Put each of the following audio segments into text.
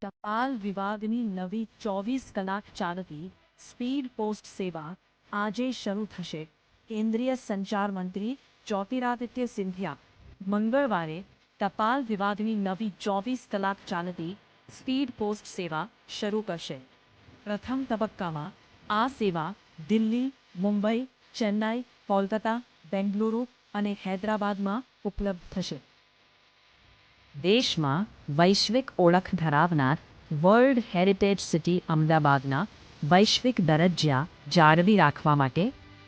ટપાલ વિભાગની નવી 24 કલાક ચાલતી સ્પીડ પોસ્ટ સેવા આજે શરૂ થશે. કેન્દ્રીય સંચાર મંત્રી જ્યોતિરાદિત્ય સિંધિયા મંગળવારે ટપાલ વિભાગની નવી 24 કલાક ચાલતી સ્પીડ પોસ્ટ સેવા શરૂ કરશે. પ્રથમ તબક્કામાં આ સેવા દિલ્હી, મુંબઈ, ચેન્નાઈ, કોલકાતા, બેંગલુરુ અને હૈદરાબાદમાં ઉપલબ્ધ થશે. દેશમાં વૈશ્વિક ઓળખ ધરાવનાર વર્લ્ડ હેરિટેજ સિટી અમદાવાદના વૈશ્વિક દરજ્જા જાળવી રાખવા માટે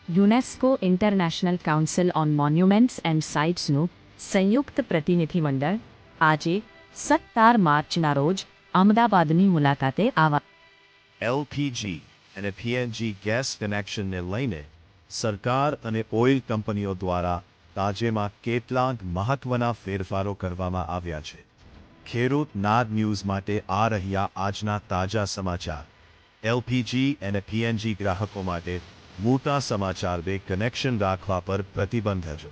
UNESCO international council on monuments and સાઇટ્સનું સંયુક્ત પ્રતિનિધિમંડળ આજે 17 માર્ચના રોજ અમદાવાદની મુલાકાતે આવા. એલપીજી અને પીએનજી ગેસ કનેક્શનને લઈને સરકાર અને ઓઇલ કંપનીઓ દ્વારા રાજ્યમાં કેટલાક મહત્વના ફેરફારો કરવામાં આવ્યા છે. ખેડૂત નાદ ન્યૂઝ માટે આ રહ્યા આજના તાજા સમાચાર. એલપીજી અને પીએનજી ગ્રાહકો માટે મોટા સમાચાર. બે કનેક્શન રાખવા પર પ્રતિબંધ છે.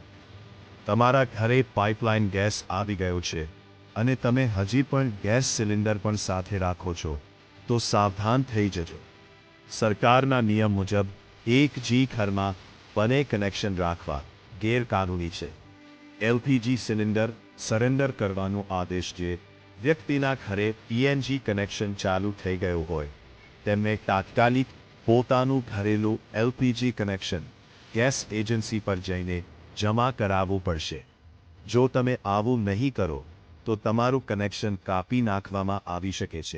તમારા ઘરે પાઇપલાઇન ગેસ આવી ગયો છે અને તમે હજી પણ ગેસ સિલિન્ડર પણ સાથે રાખો છો તો સાવધાન થઈ જજો. સરકારના નિયમ મુજબ એક જી ઘરમાં બંને કનેક્શન રાખવા ગેરકાનૂની છે. એલપીજી સિલિન્ડર સરેન્ડર કરવાનો આદેશ જે વ્યક્તિના ઘરે પીએનજી કનેક્શન ચાલુ થઈ ગયું હોય તેમને તાત્કાલિક પોતાનું ઘરેલું એલપીજી કનેક્શન ગેસ એજન્સી પર જઈને જમા કરાવવું પડશે. જો તમે આવું નહીં કરો તો તમારું કનેક્શન કાપી નાખવામાં આવી શકે છે.